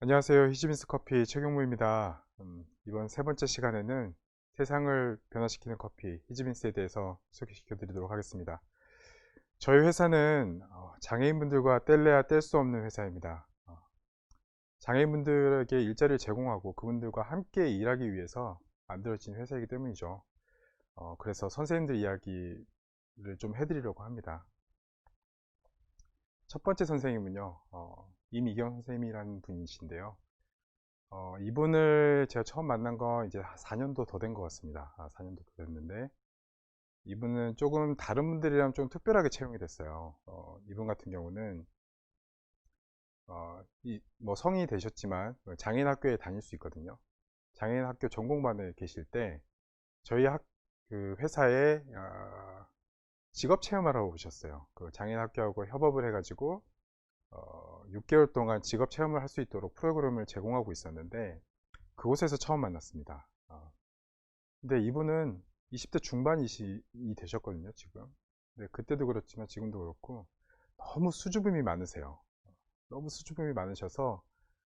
안녕하세요. 히즈빈스 커피 최경무입니다. 이번 세 번째 시간에는 세상을 변화시키는 커피 히즈빈스에 대해서 소개시켜 드리도록 하겠습니다. 저희 회사는 장애인분들과 뗄래야 뗄 수 없는 회사입니다. 장애인분들에게 일자리를 제공하고 그분들과 함께 일하기 위해서 만들어진 회사이기 때문이죠. 그래서 선생님들 이야기를 좀 해드리려고 합니다. 첫 번째 선생님은요, 임이경 선생님이라는 분이신데요. 이분을 제가 처음 만난 건 이제 4년도 더 된 것 같습니다. 4년도 더 됐는데, 이분은 조금 다른 분들이랑 좀 특별하게 채용이 됐어요. 이분 같은 경우는, 뭐 성인이 되셨지만 장애인 학교에 다닐 수 있거든요. 장애인 학교 전공반에 계실 때, 저희 그 회사에 직업 체험하러 오셨어요. 그 장애인 학교하고 협업을 해가지고, 6개월 동안 직업 체험을 할 수 있도록 프로그램을 제공하고 있었는데 그곳에서 처음 만났습니다. 근데 이분은 20대 중반이 되셨거든요, 지금. 근데 그때도 그렇지만 지금도 그렇고 너무 수줍음이 많으세요. 너무 수줍음이 많으셔서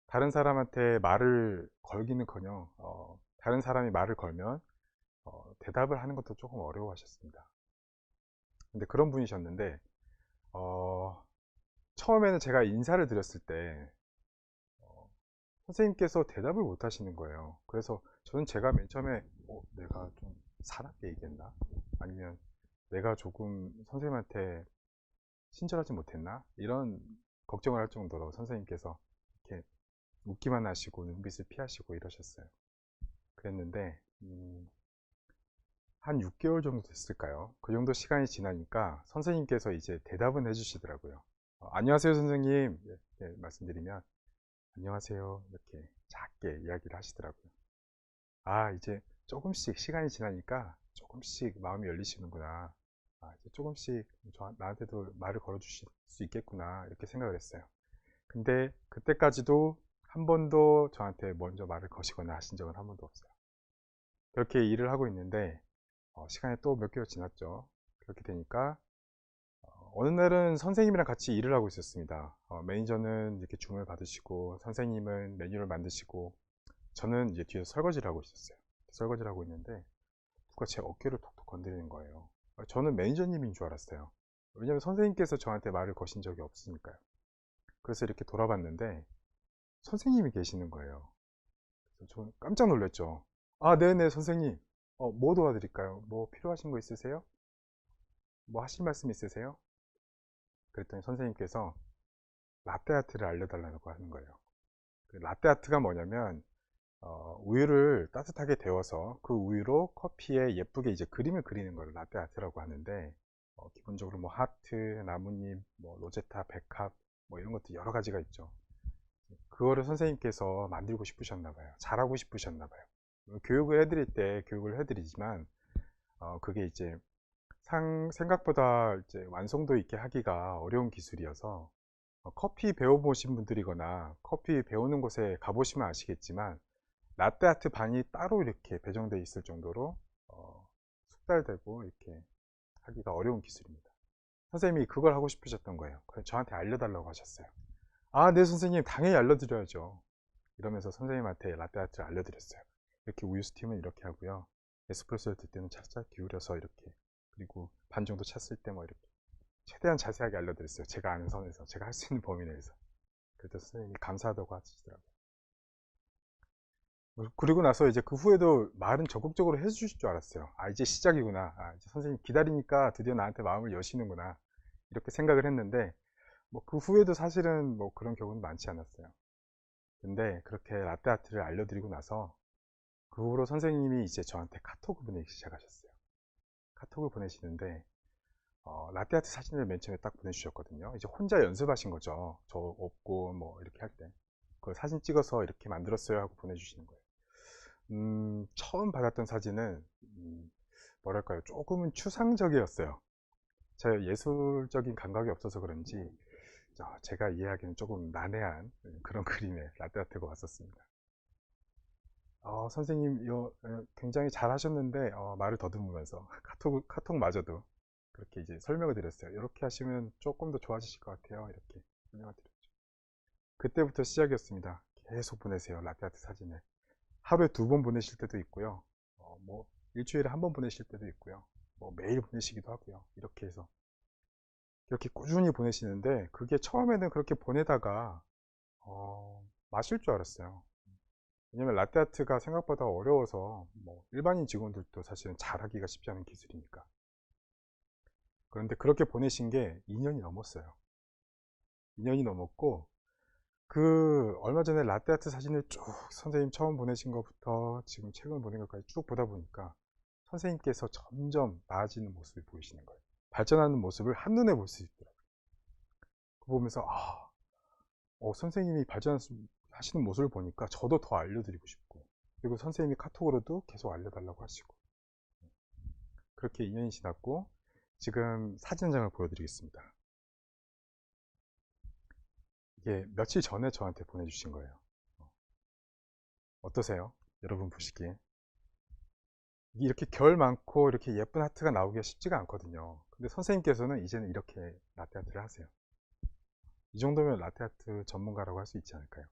다른 사람한테 말을 걸기는커녕 다른 사람이 말을 걸면 대답을 하는 것도 조금 어려워하셨습니다. 근데 그런 분이셨는데 처음에는 제가 인사를 드렸을 때 선생님께서 대답을 못 하시는 거예요. 그래서 저는 제가 맨 처음에 내가 좀 사납게 얘기했나? 아니면 내가 조금 선생님한테 친절하지 못했나? 이런 걱정을 할 정도로 선생님께서 이렇게 웃기만 하시고 눈빛을 피하시고 이러셨어요. 그랬는데 한 6개월 정도 됐을까요? 그 정도 시간이 지나니까 선생님께서 이제 대답은 해주시더라고요. 안녕하세요 선생님, 이렇게 말씀드리면 안녕하세요 이렇게 작게 이야기를 하시더라고요. 이제 조금씩 시간이 지나니까 조금씩 마음이 열리시는구나. 이제 조금씩 나한테도 말을 걸어 주실 수 있겠구나 이렇게 생각을 했어요. 근데 그때까지도 한 번도 저한테 먼저 말을 거시거나 하신 적은 한 번도 없어요. 그렇게 일을 하고 있는데 시간이 또 몇 개월 지났죠. 그렇게 되니까 어느 날은 선생님이랑 같이 일을 하고 있었습니다. 매니저는 이렇게 주문을 받으시고 선생님은 메뉴를 만드시고 저는 이제 뒤에서 설거지를 하고 있었어요. 설거지를 하고 있는데 누가 제 어깨를 톡톡 건드리는 거예요. 저는 매니저님인 줄 알았어요. 왜냐면 선생님께서 저한테 말을 거신 적이 없으니까요. 그래서 이렇게 돌아봤는데 선생님이 계시는 거예요. 그래서 저는 깜짝 놀랐죠. 네네 선생님. 뭐 도와드릴까요? 뭐 필요하신 거 있으세요? 뭐 하실 말씀 있으세요? 그랬더니 선생님께서 라떼아트를 알려달라고 하는 거예요. 그 라떼아트가 뭐냐면 우유를 따뜻하게 데워서 그 우유로 커피에 예쁘게 이제 그림을 그리는 걸 라떼아트라고 하는데 기본적으로 뭐 하트, 나뭇잎, 뭐 로제타, 백합 뭐 이런 것도 여러 가지가 있죠. 그거를 선생님께서 만들고 싶으셨나 봐요. 잘하고 싶으셨나 봐요. 교육을 해드릴 때 교육을 해드리지만 그게 이제 생각보다 이제 완성도 있게 하기가 어려운 기술이어서 커피 배워보신 분들이거나 커피 배우는 곳에 가보시면 아시겠지만 라떼아트 반이 따로 이렇게 배정되어 있을 정도로 숙달되고 이렇게 하기가 어려운 기술입니다. 선생님이 그걸 하고 싶으셨던 거예요. 그래서 저한테 알려달라고 하셨어요. 네 선생님 당연히 알려드려야죠. 이러면서 선생님한테 라떼아트를 알려드렸어요. 이렇게 우유 스팀은 이렇게 하고요. 에스프레소를 들 때는 살짝 기울여서 이렇게, 그리고 반 정도 찼을 때 뭐 이렇게 최대한 자세하게 알려드렸어요. 제가 아는 선에서, 제가 할 수 있는 범위 내에서. 그랬더니 선생님이 감사하다고 하시더라고요. 그리고 나서 이제 그 후에도 말은 적극적으로 해주실 줄 알았어요. 이제 시작이구나. 이제 선생님 기다리니까 드디어 나한테 마음을 여시는구나. 이렇게 생각을 했는데, 뭐 그 후에도 사실은 뭐 그런 경우는 많지 않았어요. 근데 그렇게 라떼아트를 알려드리고 나서 그 후로 선생님이 이제 저한테 카톡을 보내기 시작하셨어요. 카톡을 보내시는데 라떼아트 사진을 맨 처음에 딱 보내주셨거든요. 이제 혼자 연습하신 거죠. 저 없고 뭐 이렇게 할 때. 그 사진 찍어서 이렇게 만들었어요 하고 보내주시는 거예요. 처음 받았던 사진은 뭐랄까요, 조금은 추상적이었어요. 제 예술적인 감각이 없어서 그런지 제가 이해하기는 조금 난해한 그런 그림의 라떼아트가 왔었습니다. 선생님, 굉장히 잘 하셨는데, 말을 더듬으면서, 카톡마저도 그렇게 이제 설명을 드렸어요. 이렇게 하시면 조금 더 좋아지실 것 같아요. 이렇게 설명을 드렸죠. 그때부터 시작이었습니다. 계속 보내세요. 라떼아트 사진을. 하루에 2번 보내실 때도 있고요. 뭐, 일주일에 1번 보내실 때도 있고요. 뭐, 매일 보내시기도 하고요. 이렇게 해서. 이렇게 꾸준히 보내시는데, 그게 처음에는 그렇게 보내다가, 마실 줄 알았어요. 왜냐면 라떼아트가 생각보다 어려워서 뭐 일반인 직원들도 사실은 잘하기가 쉽지 않은 기술이니까. 그런데 그렇게 보내신 게 2년이 넘었어요. 2년이 넘었고 그 얼마 전에 라떼아트 사진을 쭉 선생님 처음 보내신 것부터 지금 최근 보낸 것까지 쭉 보다 보니까 선생님께서 점점 나아지는 모습을 보이시는 거예요. 발전하는 모습을 한눈에 볼 수 있더라고요. 그거 보면서 선생님이 발전하시는 모습을 보니까 저도 더 알려드리고 싶고, 그리고 선생님이 카톡으로도 계속 알려달라고 하시고, 그렇게 2년이 지났고 지금 사진 한 장을 보여드리겠습니다. 이게 며칠 전에 저한테 보내주신 거예요. 어떠세요? 여러분 보시기에 이렇게 결 많고 이렇게 예쁜 하트가 나오기가 쉽지가 않거든요. 근데 선생님께서는 이제는 이렇게 라떼아트를 하세요. 이 정도면 라떼아트 전문가라고 할 수 있지 않을까요?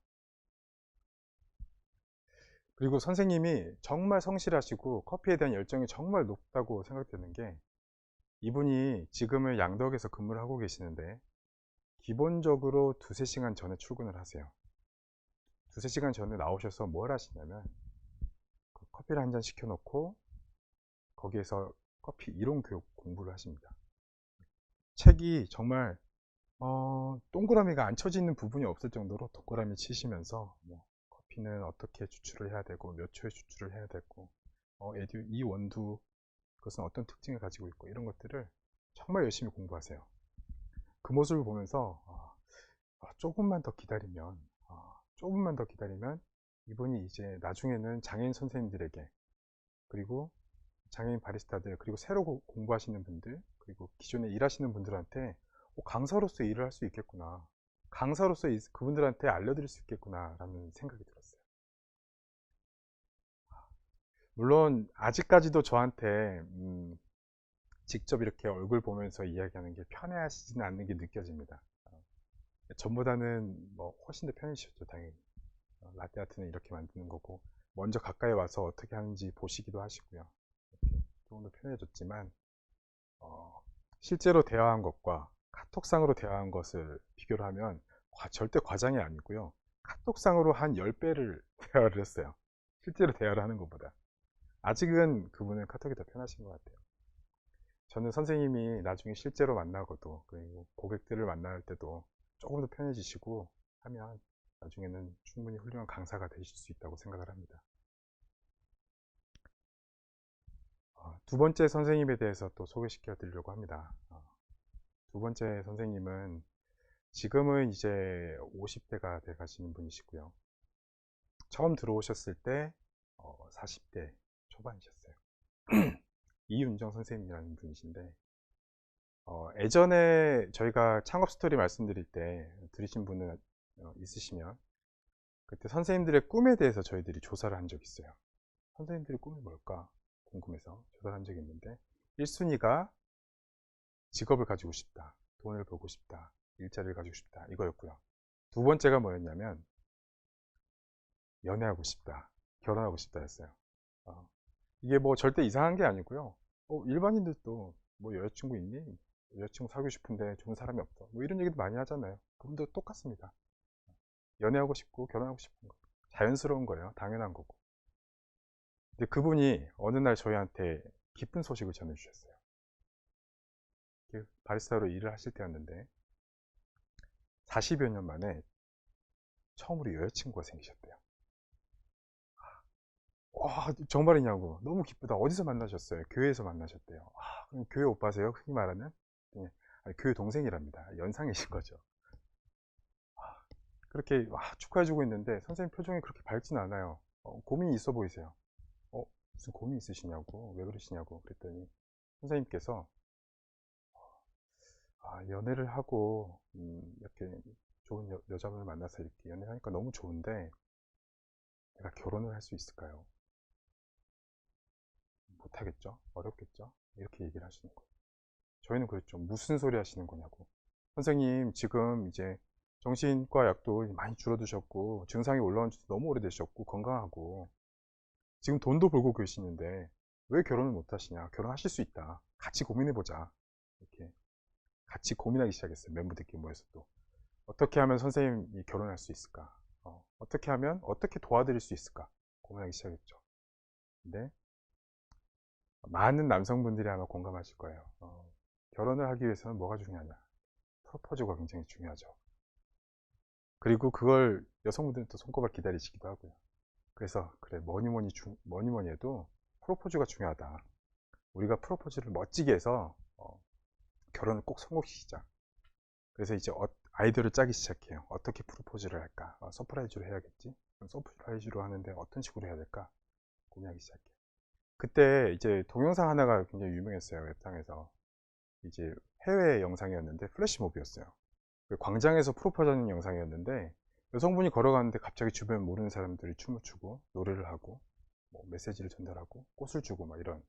그리고 선생님이 정말 성실하시고 커피에 대한 열정이 정말 높다고 생각되는 게, 이분이 지금은 양덕에서 근무를 하고 계시는데 기본적으로 2~3시간 전에 출근을 하세요. 2~3시간 전에 나오셔서 뭘 하시냐면 그 커피를 한 잔 시켜놓고 거기에서 커피 이론 교육 공부를 하십니다. 책이 정말 동그라미가 안 쳐지는 부분이 없을 정도로 동그라미 치시면서 뭐 커피는 어떻게 추출을 해야 되고 몇 초에 추출을 해야 되고 이 원두 그것은 어떤 특징을 가지고 있고 이런 것들을 정말 열심히 공부하세요. 그 모습을 보면서 조금만 더 기다리면 조금만 더 기다리면 이분이 이제 나중에는 장애인 선생님들에게, 그리고 장애인 바리스타들, 그리고 새로 공부하시는 분들, 그리고 기존에 일하시는 분들한테 강사로서 일을 할 수 있겠구나, 강사로서 그분들한테 알려드릴 수 있겠구나 라는 생각이 들었어요. 물론 아직까지도 저한테 직접 이렇게 얼굴 보면서 이야기하는 게 편해하시지는 않는 게 느껴집니다. 전보다는 뭐 훨씬 더 편해지셨죠, 당연히. 라떼아트는 이렇게 만드는 거고 먼저 가까이 와서 어떻게 하는지 보시기도 하시고요. 이렇게 조금 더 편해졌지만 실제로 대화한 것과 카톡상으로 대화한 것을 비교를 하면 절대 과장이 아니고요. 카톡상으로 한 10배를 대화를 했어요. 실제로 대화를 하는 것보다. 아직은 그분은 카톡이 더 편하신 것 같아요. 저는 선생님이 나중에 실제로 만나고도, 그리고 고객들을 만날 때도 조금 더 편해지시고 하면 나중에는 충분히 훌륭한 강사가 되실 수 있다고 생각을 합니다. 두 번째 선생님에 대해서 또 소개시켜 드리려고 합니다. 두 번째 선생님은 지금은 이제 50대가 돼 가시는 분이시고요. 처음 들어오셨을 때 40대 초반이셨어요. 이윤정 선생님이라는 분이신데, 예전에 저희가 창업 스토리 말씀드릴 때 들으신 분은 있으시면, 그때 선생님들의 꿈에 대해서 저희들이 조사를 한 적이 있어요. 선생님들의 꿈이 뭘까 궁금해서 조사를 한 적이 있는데, 1순위가 직업을 가지고 싶다, 돈을 벌고 싶다, 일자리를 가지고 싶다, 이거였고요. 두 번째가 뭐였냐면 연애하고 싶다, 결혼하고 싶다 였어요. 이게 뭐 절대 이상한 게 아니고요. 일반인들도 뭐 여자친구 있니? 여자친구 사귀고 싶은데 좋은 사람이 없어, 뭐 이런 얘기도 많이 하잖아요. 그분도 똑같습니다. 연애하고 싶고 결혼하고 싶은 거 자연스러운 거예요. 당연한 거고. 근데 그분이 어느 날 저희한테 기쁜 소식을 전해주셨어요. 바리스타로 일을 하실 때였는데 40여 년 만에 처음으로 여자친구가 생기셨대요. 와, 정말이냐고. 너무 기쁘다. 어디서 만나셨어요? 교회에서 만나셨대요. 그럼 교회 오빠세요? 흔히 말하는? 네. 아니, 교회 동생이랍니다. 연상이신 거죠. 그렇게 축하해주고 있는데 선생님 표정이 그렇게 밝진 않아요. 고민이 있어 보이세요. 무슨 고민 있으시냐고, 왜 그러시냐고 그랬더니 선생님께서 연애를 하고 이렇게 좋은 여자분을 만나서 이렇게 연애하니까 너무 좋은데 내가 결혼을 할 수 있을까요? 못하겠죠? 어렵겠죠? 이렇게 얘기를 하시는 거예요. 저희는 그랬죠. 무슨 소리 하시는 거냐고. 선생님, 지금 이제 정신과 약도 많이 줄어드셨고, 증상이 올라온 지도 너무 오래되셨고, 건강하고, 지금 돈도 벌고 계시는데, 왜 결혼을 못 하시냐? 결혼하실 수 있다. 같이 고민해보자. 이렇게 같이 고민하기 시작했어요. 멤버들끼리 모여서 또. 어떻게 하면 선생님이 결혼할 수 있을까? 어떻게 하면, 어떻게 도와드릴 수 있을까? 고민하기 시작했죠. 근데 많은 남성분들이 아마 공감하실 거예요. 결혼을 하기 위해서는 뭐가 중요하냐? 프로포즈가 굉장히 중요하죠. 그리고 그걸 여성분들은 또 손꼽아 기다리시기도 하고요. 그래서 그래 뭐니 해도 프로포즈가 중요하다. 우리가 프로포즈를 멋지게 해서 결혼을 꼭 성공시키자. 그래서 이제 아이디어를 짜기 시작해요. 어떻게 프로포즈를 할까? 서프라이즈로 해야겠지? 그럼 서프라이즈로 하는데 어떤 식으로 해야 될까? 고민하기 시작해요. 그때 이제 동영상 하나가 굉장히 유명했어요. 웹상에서. 이제 해외 영상이었는데 플래시몹이었어요. 광장에서 프로포즈하는 영상이었는데 여성분이 걸어가는데 갑자기 주변 모르는 사람들이 춤을 추고 노래를 하고 뭐 메시지를 전달하고 꽃을 주고 막 이런,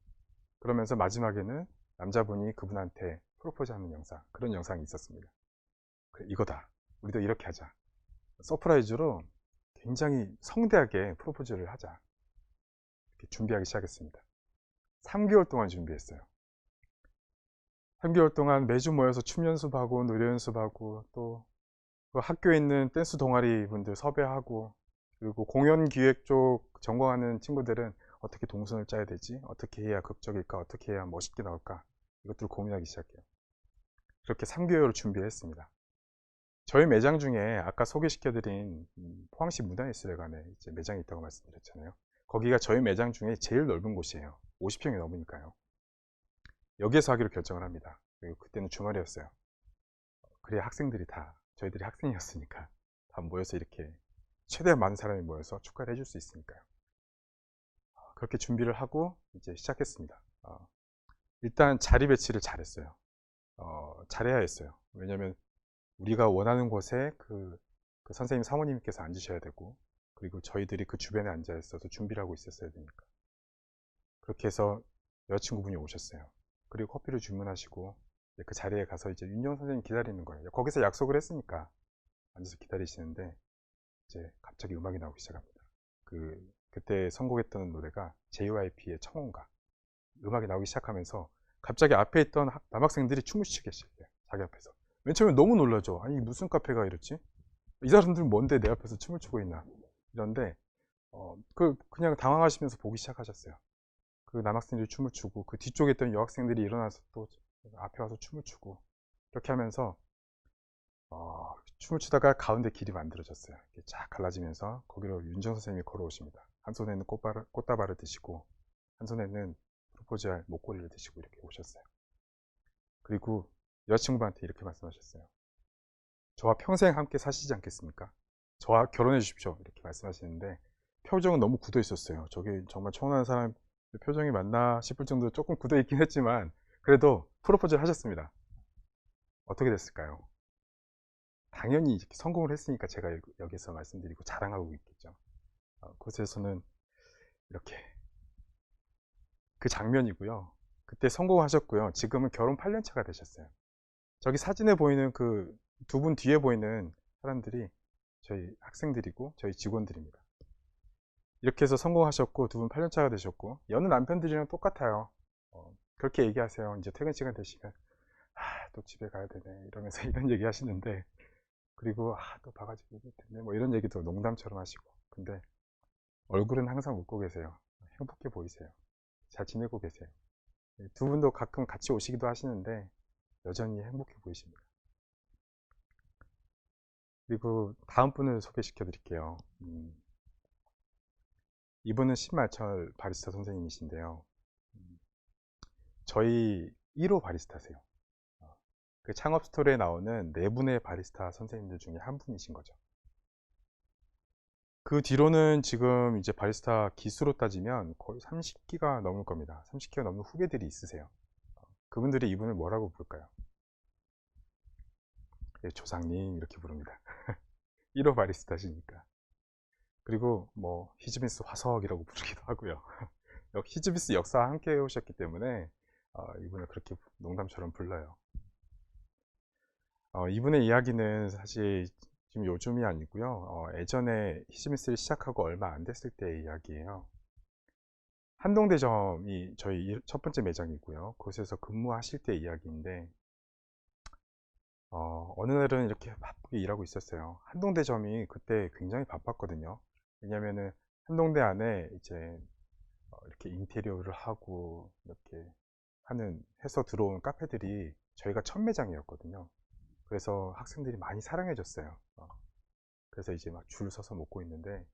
그러면서 마지막에는 남자분이 그분한테 프로포즈하는 영상, 그런 영상이 있었습니다. 그래, 이거다. 우리도 이렇게 하자. 서프라이즈로 굉장히 성대하게 프로포즈를 하자. 이렇게 준비하기 시작했습니다. 3개월 동안 준비했어요. 3개월 동안 매주 모여서 춤 연습하고 노래 연습하고 또 그 학교에 있는 댄스 동아리 분들 섭외하고, 그리고 공연 기획 쪽 전공하는 친구들은 어떻게 동선을 짜야 되지? 어떻게 해야 극적일까? 어떻게 해야 멋있게 나올까? 이것들을 고민하기 시작해요. 그렇게 3개월을 준비했습니다. 저희 매장 중에 아까 소개시켜드린 포항시 문화예술회관에 이제 매장이 있다고 말씀드렸잖아요. 거기가 저희 매장 중에 제일 넓은 곳이에요. 50평이 넘으니까요. 여기에서 하기로 결정을 합니다. 그리고 그때는 주말이었어요. 그래야 학생들이 다, 저희들이 학생이었으니까 다 모여서 이렇게 최대한 많은 사람이 모여서 축하를 해줄 수 있으니까요. 그렇게 준비를 하고 이제 시작했습니다. 일단 자리 배치를 잘했어요. 잘해야 했어요. 왜냐면 우리가 원하는 곳에 그 선생님 사모님께서 앉으셔야 되고, 그리고 저희들이 그 주변에 앉아 있어서 준비를 하고 있었어야 되니까. 그렇게 해서 여자친구분이 오셨어요. 그리고 커피를 주문하시고 그 자리에 가서 이제 윤정 선생님 기다리는 거예요. 거기서 약속을 했으니까 앉아서 기다리시는데 이제 갑자기 음악이 나오기 시작합니다. 그때 선곡했던 노래가 JYP의 청혼가. 음악이 나오기 시작하면서 갑자기 앞에 있던 남학생들이 춤을 추기 시작해요. 자기 앞에서. 맨 처음에 너무 놀라죠. 아니 무슨 카페가 이렇지? 이 사람들은 뭔데 내 앞에서 춤을 추고 있나? 이런데 그냥 당황하시면서 보기 시작하셨어요. 그 남학생들이 춤을 추고 그 뒤쪽에 있던 여학생들이 일어나서 또 앞에 와서 춤을 추고, 이렇게 하면서 춤을 추다가 가운데 길이 만들어졌어요. 이렇게 쫙 갈라지면서 거기로 윤정 선생님이 걸어오십니다. 한 손에는 꽃다발을 드시고 한 손에는 프로포즈할 목걸이를 드시고 이렇게 오셨어요. 그리고 여자친구한테 이렇게 말씀하셨어요. 저와 평생 함께 사시지 않겠습니까? 저와 결혼해 주십시오. 이렇게 말씀하시는데 표정은 너무 굳어 있었어요. 저게 정말 청혼하는 사람 표정이 맞나 싶을 정도로 조금 굳어 있긴 했지만 그래도 프로포즈를 하셨습니다. 어떻게 됐을까요? 당연히 이렇게 성공을 했으니까 제가 여기서 말씀드리고 자랑하고 있겠죠. 그곳에서는 이렇게 그 장면이고요. 그때 성공하셨고요. 지금은 결혼 8년 차가 되셨어요. 저기 사진에 보이는 그 두 분 뒤에 보이는 사람들이 저희 학생들이고 저희 직원들입니다. 이렇게 해서 성공하셨고 두 분 8년 차가 되셨고 여느 남편들이랑 똑같아요. 그렇게 얘기하세요. 이제 퇴근 시간 되시면 또 집에 가야 되네 이러면서 이런 얘기 하시는데, 그리고 또 바가지 긁을 텐데 뭐 이런 얘기도 농담처럼 하시고, 근데 얼굴은 항상 웃고 계세요. 행복해 보이세요. 잘 지내고 계세요. 두 분도 가끔 같이 오시기도 하시는데 여전히 행복해 보이십니다. 그리고 다음 분을 소개시켜 드릴게요. 이분은 신말철 바리스타 선생님이신데요. 저희 1호 바리스타세요. 그 창업 스토리에 나오는 네 분의 바리스타 선생님들 중에 한 분이신 거죠. 그 뒤로는 지금 이제 바리스타 기수로 따지면 거의 30기가 넘을 겁니다. 30기가 넘는 후배들이 있으세요. 그분들이 이분을 뭐라고 부를까요? 예, 조상님 이렇게 부릅니다. 1호 바리스타시니까. 그리고 뭐 히즈미스 화석이라고 부르기도 하고요. 히즈미스 역사와 함께 해오셨기 때문에 이분을 그렇게 농담처럼 불러요. 이분의 이야기는 사실 지금 요즘이 아니고요. 예전에 히즈미스를 시작하고 얼마 안 됐을 때의 이야기예요. 한동대점이 저희 첫 번째 매장이고요. 그곳에서 근무하실 때 이야기인데 어느 날은 이렇게 바쁘게 일하고 있었어요. 한동대점이 그때 굉장히 바빴거든요. 왜냐면은 한동대 안에 이제 이렇게 인테리어를 하고 이렇게 해서 들어온 카페들이 저희가 첫 매장이었거든요. 그래서 학생들이 많이 사랑해 줬어요. 그래서 이제 막 줄 서서 먹고 있는데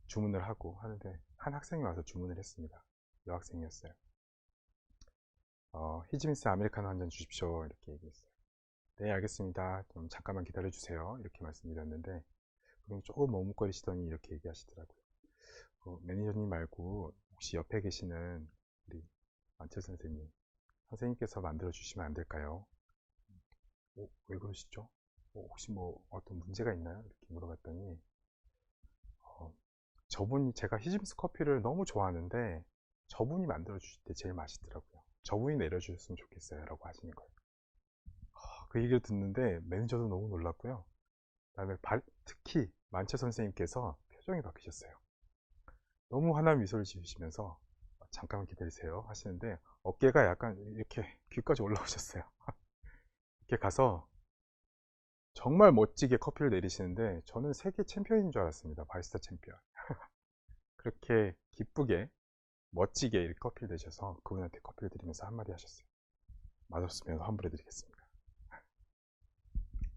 주문을 하고 하는데 한 학생이 와서 주문을 했습니다. 여학생이었어요. 히즈미스 아메리카노 한 잔 주십시오. 이렇게 얘기했어요. 네, 알겠습니다. 좀 잠깐만 기다려 주세요. 이렇게 말씀드렸는데 그럼 조금 머뭇거리시더니 이렇게 얘기하시더라고요. 매니저님 말고 혹시 옆에 계시는 우리 만철 선생님, 선생님께서 만들어 주시면 안 될까요? 왜 그러시죠? 혹시 뭐 어떤 문제가 있나요? 이렇게 물어봤더니 어, 저분이 제가 히즈미스 커피를 너무 좋아하는데 저분이 만들어 주실 때 제일 맛있더라고요. 저분이 내려주셨으면 좋겠어요. 라고 하시는 거예요. 그 얘기를 듣는데 매니저도 너무 놀랐고요. 그다음에 특히 만철 선생님께서 표정이 바뀌셨어요. 너무 환한 미소를 지으시면서 잠깐만 기다리세요 하시는데 어깨가 약간 이렇게 귀까지 올라오셨어요. 이렇게 가서 정말 멋지게 커피를 내리시는데 저는 세계 챔피언인 줄 알았습니다. 바리스타 챔피언. 그렇게 기쁘게 멋지게 이렇게 커피를 내셔서 그분한테 커피를 드리면서 한마디 하셨어요. 맛없으면 환불해 드리겠습니다.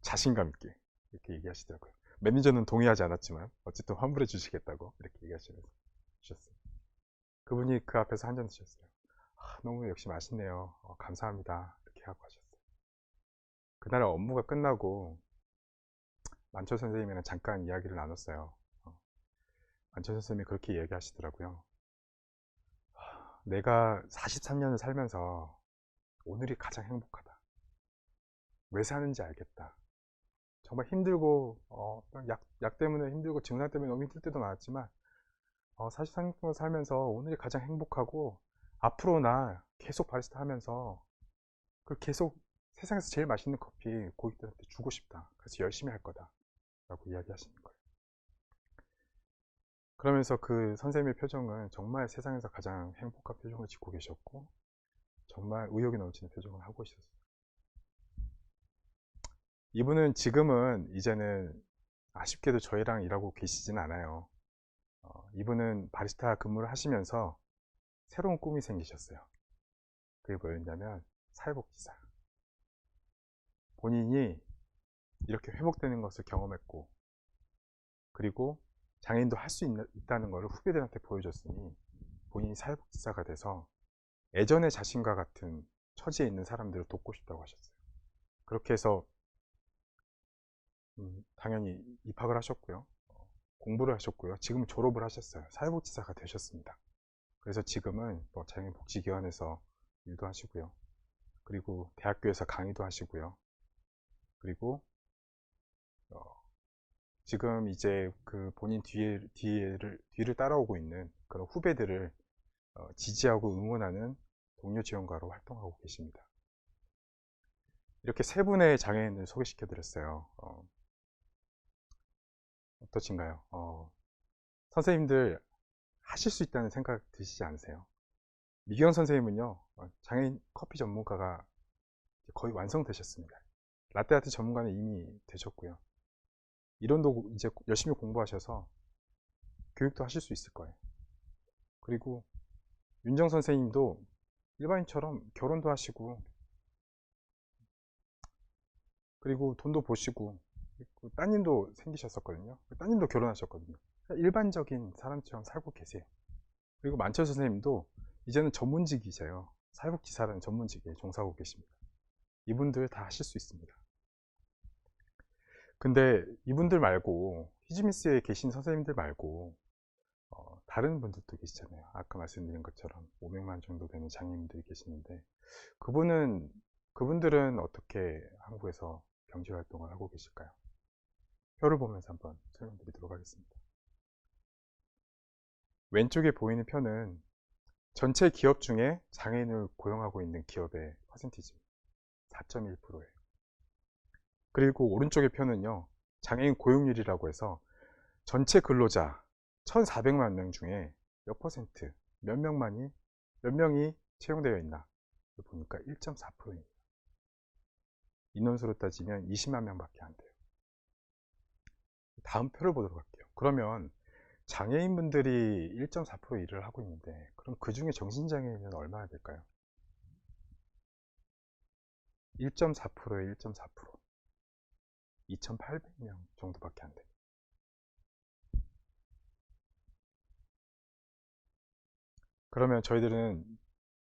자신감 있게 이렇게 얘기하시더라고요. 매니저는 동의하지 않았지만 어쨌든 환불해 주시겠다고 이렇게 얘기하시면서 주셨어요. 그분이 그 앞에서 한 잔 드셨어요. 너무 역시 맛있네요. 감사합니다. 이렇게 하고 하셨어요. 그날 업무가 끝나고 만철 선생님이랑 잠깐 이야기를 나눴어요. 만철 선생님이 그렇게 얘기하시더라고요. 내가 43년을 살면서 오늘이 가장 행복하다. 왜 사는지 알겠다. 정말 힘들고 약 때문에 힘들고 증상 때문에 너무 힘들 때도 많았지만 43년 동안 살면서 오늘이 가장 행복하고 앞으로 나 계속 바리스타 하면서 계속 세상에서 제일 맛있는 커피 고객들한테 주고 싶다. 그래서 열심히 할 거다. 라고 이야기하시는 거예요. 그러면서 그 선생님의 표정은 정말 세상에서 가장 행복한 표정을 짓고 계셨고 정말 의욕이 넘치는 표정을 하고 있었어요. 이분은 지금은 이제는 아쉽게도 저희랑 일하고 계시진 않아요. 이분은 바리스타 근무를 하시면서 새로운 꿈이 생기셨어요. 그게 뭐였냐면 사회복지사. 본인이 이렇게 회복되는 것을 경험했고 그리고 장애인도 할 수 있다는 것을 후배들한테 보여줬으니 본인이 사회복지사가 돼서 예전의 자신과 같은 처지에 있는 사람들을 돕고 싶다고 하셨어요. 그렇게 해서 당연히 입학을 하셨고요. 공부를 하셨고요. 지금 졸업을 하셨어요. 사회복지사가 되셨습니다. 그래서 지금은 뭐 장애인복지기관에서 일도 하시고요. 그리고 대학교에서 강의도 하시고요. 그리고 지금 이제 그 본인 뒤를 따라오고 있는 그런 후배들을 지지하고 응원하는 동료 지원가로 활동하고 계십니다. 이렇게 세 분의 장애인을 소개시켜 드렸어요. 어떠신가요? 선생님들 하실 수 있다는 생각 드시지 않으세요? 미경 선생님은요, 장애인 커피 전문가가 거의 완성되셨습니다. 라떼아트 전문가는 이미 되셨고요. 이론도 이제 열심히 공부하셔서 교육도 하실 수 있을 거예요. 그리고 윤정 선생님도 일반인처럼 결혼도 하시고 그리고 돈도 버시고 따님도 생기셨었거든요. 따님도 결혼하셨거든요. 일반적인 사람처럼 살고 계세요. 그리고 만철 선생님도 이제는 전문직이세요. 사회복지사라는 전문직에 종사하고 계십니다. 이분들 다 하실 수 있습니다. 근데 이분들 말고 히즈미스에 계신 선생님들 말고 다른 분들도 계시잖아요. 아까 말씀드린 것처럼 500만 정도 되는 장애인분들이 계시는데 그분들은 어떻게 한국에서 경제 활동을 하고 계실까요? 표를 보면서 한번 설명드리도록 하겠습니다. 왼쪽에 보이는 표는 전체 기업 중에 장애인을 고용하고 있는 기업의 퍼센티지 4.1%예요. 그리고 오른쪽의 표는요, 장애인 고용률이라고 해서 전체 근로자 1,400만 명 중에 몇 퍼센트, 몇 명이 채용되어 있나 보니까 1.4%입니다. 인원수로 따지면 20만 명밖에 안 돼요. 다음 표를 보도록 할게요. 그러면 장애인분들이 1.4% 일을 하고 있는데, 그럼 그 중에 정신장애인은 얼마나 될까요? 1.4%에 1.4%. 2,800명 정도밖에 안 돼요. 그러면 저희들은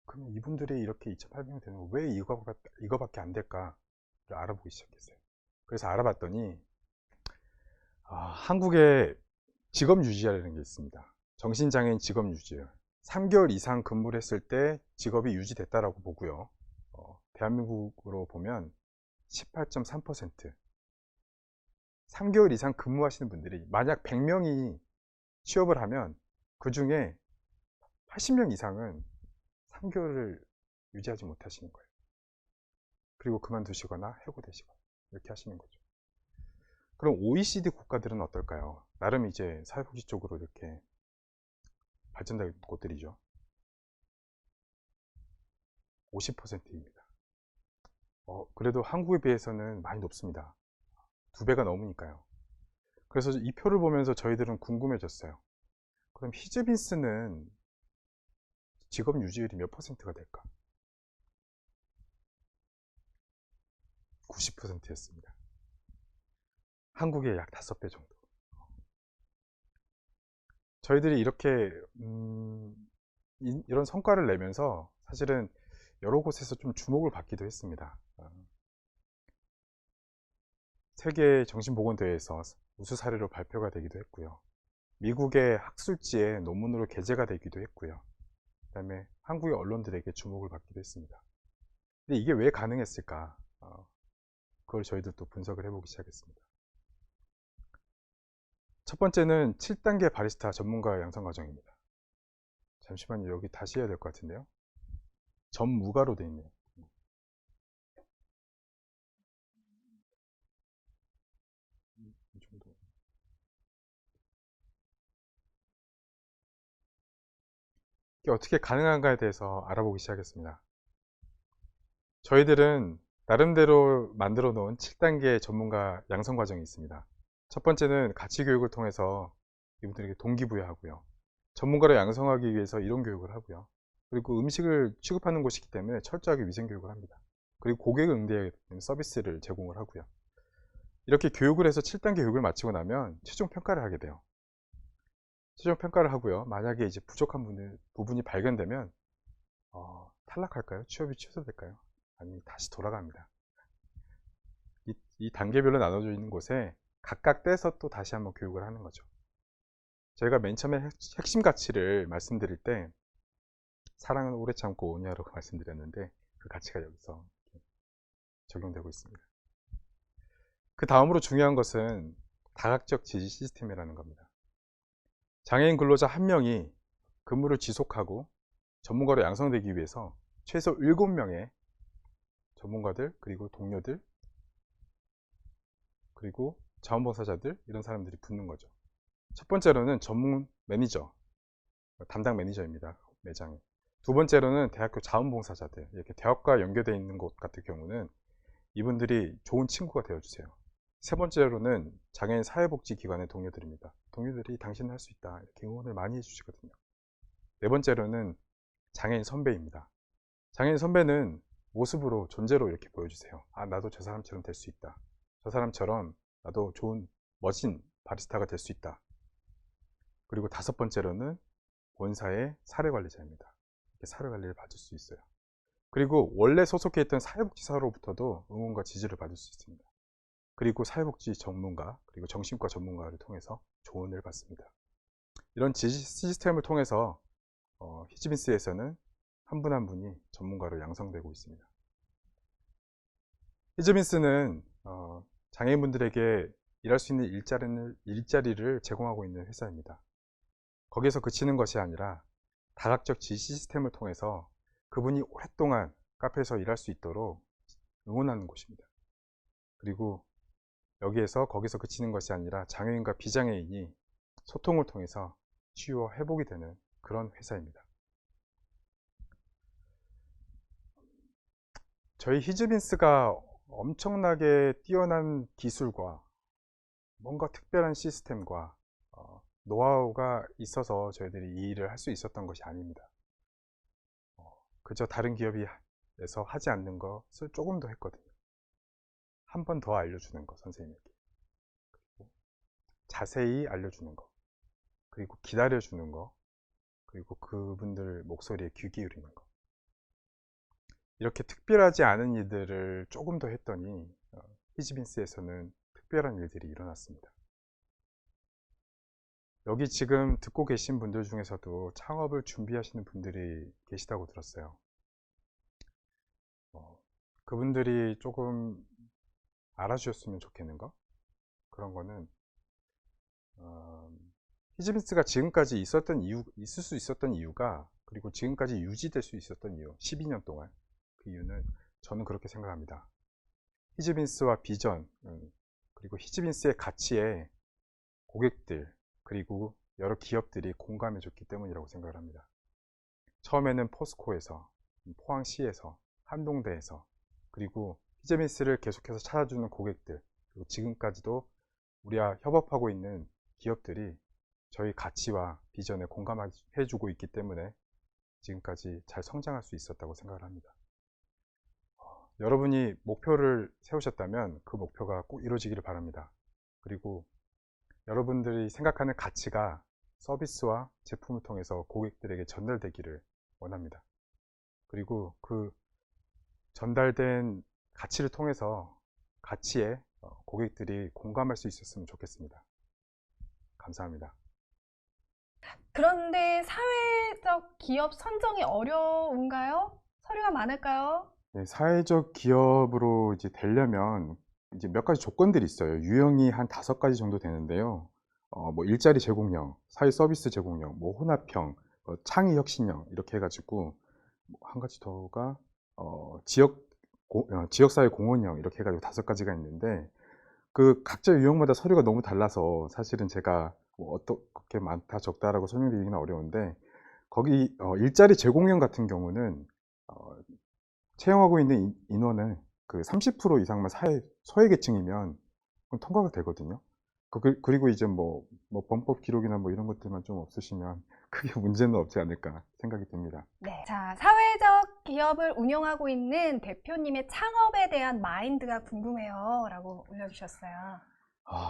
그럼 이분들이 이렇게 2,800명 되는 거 왜 이거밖에 안 될까를 알아보기 시작했어요. 그래서 알아봤더니 한국에 직업유지라는 게 있습니다. 정신장애인 직업유지요. 3개월 이상 근무를 했을 때 직업이 유지됐다라고 보고요. 대한민국으로 보면 18.3%. 3개월 이상 근무하시는 분들이 만약 100명이 취업을 하면 그 중에 80명 이상은 3개월을 유지하지 못하시는 거예요. 그리고 그만두시거나 해고되시거나 이렇게 하시는 거죠. 그럼 OECD 국가들은 어떨까요? 나름 이제 사회복지 쪽으로 이렇게 발전된 곳들이죠. 50%입니다. 그래도 한국에 비해서는 많이 높습니다. 2배가 넘으니까요. 그래서 이 표를 보면서 저희들은 궁금해졌어요. 그럼 히즈빈스는 직업 유지율이 몇 퍼센트가 될까? 90%였습니다. 한국의 약 5배 정도. 저희들이 이렇게 이런 성과를 내면서 사실은 여러 곳에서 좀 주목을 받기도 했습니다. 세계 정신보건대회에서 우수 사례로 발표가 되기도 했고요. 미국의 학술지에 논문으로 게재가 되기도 했고요. 그 다음에 한국의 언론들에게 주목을 받기도 했습니다. 근데 이게 왜 가능했을까? 그걸 저희도 또 분석을 해보기 시작했습니다. 첫 번째는 7단계 바리스타 전문가 양성 과정입니다. 잠시만요. 여기 다시 해야 될 것 같은데요. 전무가로 되어 있네요. 이 정도. 이게 어떻게 가능한가에 대해서 알아보기 시작했습니다. 저희들은 나름대로 만들어 놓은 7단계 전문가 양성 과정이 있습니다. 첫 번째는 가치 교육을 통해서 이분들에게 동기부여하고요. 전문가로 양성하기 위해서 이론 교육을 하고요. 그리고 음식을 취급하는 곳이기 때문에 철저하게 위생 교육을 합니다. 그리고 고객을 응대하기 때문에 서비스를 제공을 하고요. 이렇게 교육을 해서 7단계 교육을 마치고 나면 최종 평가를 하게 돼요. 최종 평가를 하고요. 만약에 이제 부족한 부분이 발견되면 탈락할까요? 취업이 취소될까요? 아니면 다시 돌아갑니다. 이 단계별로 나눠져 있는 곳에 각각 떼서 또 다시 한번 교육을 하는 거죠. 저희가 맨 처음에 핵심 가치를 말씀드릴 때 사랑은 오래 참고 온유하라고 말씀드렸는데 그 가치가 여기서 적용되고 있습니다. 그 다음으로 중요한 것은 다각적 지지 시스템이라는 겁니다. 장애인 근로자 1명이 근무를 지속하고 전문가로 양성되기 위해서 최소 7명의 전문가들, 그리고 동료들, 그리고 자원봉사자들, 이런 사람들이 붙는 거죠. 첫 번째로는 전문 매니저, 담당 매니저입니다. 매장에. 두 번째로는 대학교 자원봉사자들, 이렇게 대학과 연계되어 있는 곳 같은 경우는 이분들이 좋은 친구가 되어주세요. 세 번째로는 장애인 사회복지기관의 동료들입니다. 동료들이 당신은 할 수 있다, 이렇게 응원을 많이 해주시거든요. 네 번째로는 장애인 선배입니다. 장애인 선배는 모습으로, 존재로 이렇게 보여주세요. 나도 저 사람처럼 될 수 있다. 저 사람처럼 나도 좋은, 멋진 바리스타가 될 수 있다. 그리고 다섯 번째로는 본사의 사례관리자입니다. 이렇게 사례관리를 받을 수 있어요. 그리고 원래 소속해 있던 사회복지사로부터도 응원과 지지를 받을 수 있습니다. 그리고 사회복지 전문가, 그리고 정신과 전문가를 통해서 조언을 받습니다. 이런 지지 시스템을 통해서 히즈빈스에서는 한 분 한 분이 전문가로 양성되고 있습니다. 히즈빈스는 장애인분들에게 일할 수 있는 일자리를 제공하고 있는 회사입니다. 거기서 그치는 것이 아니라 다각적 지시 시스템을 통해서 그분이 오랫동안 카페에서 일할 수 있도록 응원하는 곳입니다. 그리고 여기에서 거기서 그치는 것이 아니라 장애인과 비장애인이 소통을 통해서 치유와 회복이 되는 그런 회사입니다. 저희 히즈빈스가 엄청나게 뛰어난 기술과 뭔가 특별한 시스템과 노하우가 있어서 저희들이 이 일을 할 수 있었던 것이 아닙니다. 그저 다른 기업에서 하지 않는 것을 조금 더 했거든요. 한 번 더 알려주는 거, 선생님에게. 그리고 자세히 알려주는 거, 그리고 기다려주는 거, 그리고 그분들 목소리에 귀 기울이는 거. 이렇게 특별하지 않은 일들을 조금 더 했더니 히즈빈스에서는 특별한 일들이 일어났습니다. 여기 지금 듣고 계신 분들 중에서도 창업을 준비하시는 분들이 계시다고 들었어요. 그분들이 조금 알아주셨으면 좋겠는 거, 그런 거는 히즈빈스가 지금까지 있을 수 있었던 이유가, 그리고 지금까지 유지될 수 있었던 이유, 12년 동안 그 이유는 저는 그렇게 생각합니다. 히즈빈스와 비전, 그리고 히즈빈스의 가치에 고객들, 그리고 여러 기업들이 공감해 줬기 때문이라고 생각을 합니다. 처음에는 포스코에서, 포항시에서, 한동대에서, 그리고 히즈빈스를 계속해서 찾아주는 고객들, 그리고 지금까지도 우리와 협업하고 있는 기업들이 저희 가치와 비전에 공감해 주고 있기 때문에 지금까지 잘 성장할 수 있었다고 생각을 합니다. 여러분이 목표를 세우셨다면 그 목표가 꼭 이루어지기를 바랍니다. 그리고 여러분들이 생각하는 가치가 서비스와 제품을 통해서 고객들에게 전달되기를 원합니다. 그리고 그 전달된 가치를 통해서 가치에 고객들이 공감할 수 있었으면 좋겠습니다. 감사합니다. 그런데 사회적 기업 선정이 어려운가요? 서류가 많을까요? 네, 사회적 기업으로 이제 되려면 이제 몇 가지 조건들이 있어요. 유형이 한 5가지 정도 되는데요. 뭐 일자리 제공형, 사회 서비스 제공형, 뭐 혼합형, 창의 혁신형 이렇게 해가지고 한 가지 더가 지역사회 공헌형 이렇게 해가지고 5가지가 있는데 그 각자 유형마다 서류가 너무 달라서 사실은 제가 뭐 어떻게 많다 적다라고 설명드리기는 어려운데 거기 일자리 제공형 같은 경우는 채용하고 있는 인원은 그 30% 이상만 소외계층이면 통과가 되거든요. 그리고 이제 뭐 범법 기록이나 뭐 이런 것들만 좀 없으시면 크게 문제는 없지 않을까 생각이 듭니다. 네. 자, 사회적 기업을 운영하고 있는 대표님의 창업에 대한 마인드가 궁금해요. 라고 올려주셨어요.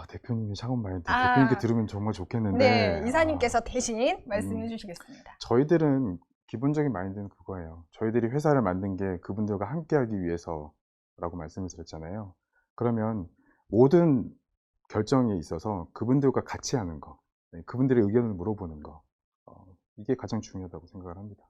대표님이 창업 마인드. 대표님께 들으면 정말 좋겠는데. 네, 이사님께서 대신 말씀해 주시겠습니다. 저희들은 기본적인 마인드는 그거예요. 저희들이 회사를 만든 게 그분들과 함께 하기 위해서라고 말씀을 드렸잖아요. 그러면 모든 결정에 있어서 그분들과 같이 하는 거, 그분들의 의견을 물어보는 거, 이게 가장 중요하다고 생각을 합니다.